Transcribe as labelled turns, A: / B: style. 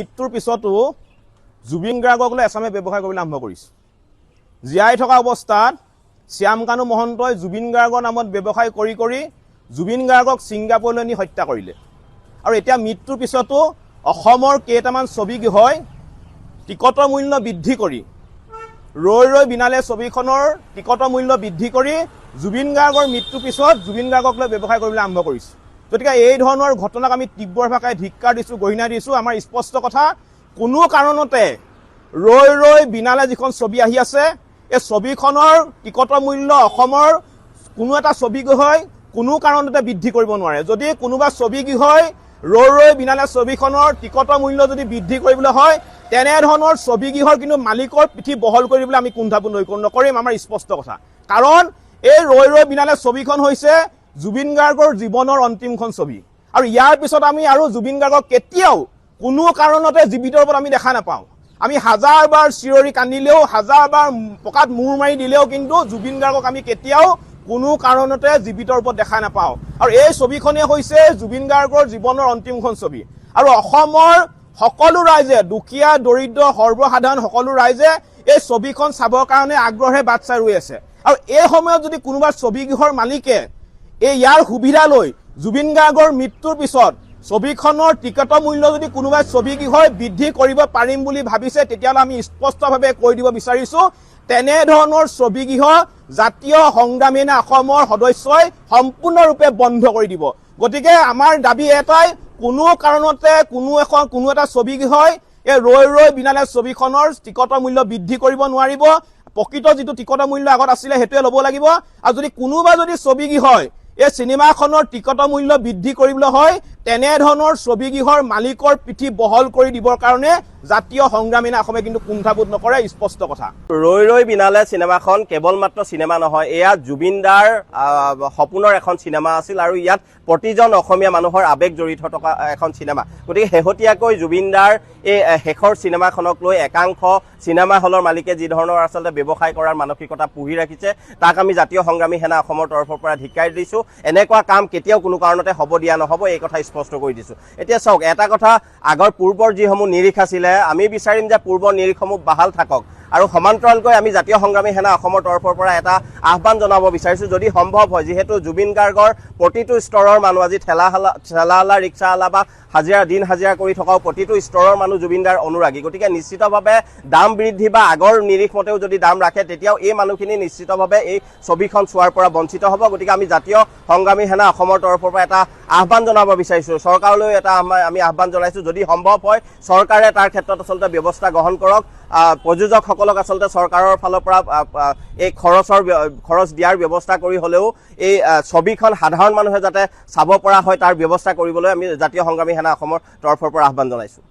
A: মৃত্যুৰ পিছতো জুবিন গাৰ্গক লৈ এছামে ব্যৱসায় কৰিবলৈ আৰম্ভ কৰিছে। জীয়াই থকা অৱস্থাত শ্যামকানু মহন্তই জুবিন গাৰ্গৰ নামত ব্যৱসায় কৰি কৰি জুবিন গাৰ্গক ছিংগাপুৰলৈ নি হত্যা কৰিলে। আৰু এতিয়া মৃত্যুৰ পিছতো অসমৰ কেইটামান ছবিগৃহই টিকটৰ মূল্য বৃদ্ধি কৰি ৰৈ ৰৈ বিনালে ছবিখনৰ টিকটৰ মূল্য বৃদ্ধি কৰি জুবিন গাৰ্গৰ মৃত্যুৰ পিছত জুবিন গাৰ্গক লৈ ব্যৱসায় কৰিবলৈ আৰম্ভ কৰিছে। গতিকে এই ধৰণৰ ঘটনাক আমি তীব্ৰ ভাষাৰে ধিক্কাৰ দিছোঁ, গৰিহণা দিছোঁ। আমাৰ স্পষ্ট কথা, কোনো কাৰণতে ৰৈ ৰৈ বিনালে যিখন ছবি আহি আছে, এই ছবিখনৰ টিকটৰ মূল্য অসমৰ কোনো এটা ছবিগৃহই কোনো কাৰণতে বৃদ্ধি কৰিব নোৱাৰে। যদি কোনোবা ছবিগৃহই ৰৈ ৰৈ বিনালে ছবিখনৰ টিকটৰ মূল্য যদি বৃদ্ধি কৰিবলৈ হয়, তেনেধৰণৰ ছবিগৃহৰ কিন্তু মালিকৰ পিঠি বহল কৰিবলৈ আমি কুণ্ঠাবোধ নকৰিম। আমাৰ স্পষ্ট কথা, কাৰণ এই ৰৈ ৰৈ বিনালে ছবিখন হৈছে জুবিন গাৰ্গৰ জীৱনৰ অন্তিমখন ছবি। আৰু ইয়াৰ পিছত আমি আৰু জুবিন গাৰ্গক কেতিয়াও কোনো কাৰণতে জীৱিতৰ ওপৰত আমি দেখা নাপাওঁ। আমি হাজাৰবাৰ চিঞৰি কান্দিলেও, হাজাৰবাৰ পকাত মূৰ মাৰি দিলেও কিন্তু জুবিন গাৰ্গক আমি কেতিয়াও কোনো কাৰণতে জীৱিতৰ ওপৰত দেখা নাপাওঁ। আৰু এই ছবিখনেই হৈছে জুবিন গাৰ্গৰ জীৱনৰ অন্তিমখন ছবি। আৰু অসমৰ সকলো ৰাইজে, দুখীয়া দৰিদ্ৰ সৰ্বসাধাৰণ সকলো ৰাইজে এই ছবিখন চাবৰ কাৰণে আগ্ৰহে বাট চাই ৰৈ আছে। আৰু এই সময়ত যদি কোনোবা ছবিগৃহৰ মালিকে ইয়াৰ সুবিধা লৈ জুবিন গাৰ্গৰ মৃত্যুৰ পিছত ছবিখনৰ টিকটৰ মূল্য যদি কোনোবাই ছবিগৃহই বৃদ্ধি কৰিব পাৰিম বুলি ভাবিছে, তেতিয়াহ'লে আমি স্পষ্টভাৱে কৈ দিব বিচাৰিছোঁ, তেনেধৰণৰ ছবিগৃহ জাতীয় সংগ্ৰামী সেনা অসমৰ সদস্যই সম্পূৰ্ণৰূপে বন্ধ কৰি দিব। গতিকে আমাৰ দাবী এটাই, কোনো কাৰণতে কোনো এটা ছবিগৃহই এই ৰৈ ৰৈ বিনালে ছবিখনৰ টিকটৰ মূল্য বৃদ্ধি কৰিব নোৱাৰিব। প্ৰকৃত যিটো টিকটৰ মূল্য আগত আছিলে সেইটোৱে ল'ব লাগিব। আৰু যদি কোনোবা যদি ছবিগৃহই এই চিনেমাখনৰ টিকটৰ মূল্য বৃদ্ধি কৰিবলৈ হয়, তেনেধৰণৰ ছবিগৃহৰ মালিকৰ পিঠি বহল কৰি দিবৰ কাৰণে জাতীয় সংগ্ৰামী সেনা অসমে কিন্তু কুণ্ঠাবোধ নকৰে, স্পষ্ট কথা।
B: ৰৈ ৰৈ বিনালে চিনেমাখন কেৱল মাত্ৰ চিনেমা নহয়, এয়া জুবিন দাৰ সপোনৰ এখন চিনেমা আছিল। আৰু ইয়াত প্ৰতিজন অসমীয়া মানুহৰ আৱেগ জড়িত থকা এখন চিনেমা। গতিকে শেহতীয়াকৈ জুবিন দাৰ এই শেষৰ চিনেমাখনক লৈ একাংশ চিনেমা হলৰ মালিকে যি ধৰণৰ আচলতে ব্যৱসায় কৰাৰ মানসিকতা পুহি ৰাখিছে, তাক আমি জাতীয় সংগ্ৰামী সেনা অসমৰ তৰফৰ পৰা ধিক্কাৰ দিছোঁ। এনেকুৱা কাম কেতিয়াও কোনো কাৰণতে হ'ব দিয়া নহ'ব, এই কথা স্পষ্ট কৰি দিছোঁ। এতিয়া চাওক, এটা কথা, আগৰ পূৰ্বৰ যিসমূহ নিৰিখ আছিলে, আমি বিচাৰিম যে পূৰ্বৰ নিৰিখসমূহ বাহাল থাকক। আৰু সমান্তৰালকৈ আমি জাতীয় সংগ্ৰামী সেনা অসমৰ তৰফৰ পৰা এটা আহ্বান জনাব বিচাৰিছোঁ, যদি সম্ভৱ হয়, যিহেতু জুবিন গাৰ্গৰ প্ৰতিটো স্তৰৰ মানুহ, আজি ঠেলাৱালা ৰিক্সাৱালা বা দিন হাজিৰা কৰি থকাও প্ৰতিটো স্তৰৰ মানুহ জুবিন দাৰ অনুৰাগী। গতিকে নিশ্চিতভাৱে দাম বৃদ্ধি বা আগৰ নিৰিখ মতেও যদি দাম ৰাখে, তেতিয়াও এই মানুহখিনি নিশ্চিতভাৱে এই ছবিখন চোৱাৰ পৰা বঞ্চিত হ'ব। গতিকে আমি জাতীয় সংগ্ৰামী সেনা অসমৰ তৰফৰ পৰা এটা আহ্বান জনাব বিচাৰিছোঁ, চৰকাৰলৈ এটা আমি আহ্বান জনাইছোঁ, যদি সম্ভৱ হয় চৰকাৰে তাৰ ক্ষেত্ৰত আচলতে ব্যৱস্থা গ্ৰহণ কৰক। প্ৰযোজকসকলক আচলতে চৰকাৰৰ ফালৰ পৰা এই খৰচ দিয়াৰ ব্যৱস্থা কৰি হ'লেও এই ছবিখন সাধাৰণ মানুহে যাতে চাব পৰা হয়, তাৰ ব্যৱস্থা কৰিবলৈ আমি জাতীয় সংগ্ৰামী সেনা অসমৰ তৰফৰ পৰা আহ্বান জনাইছোঁ।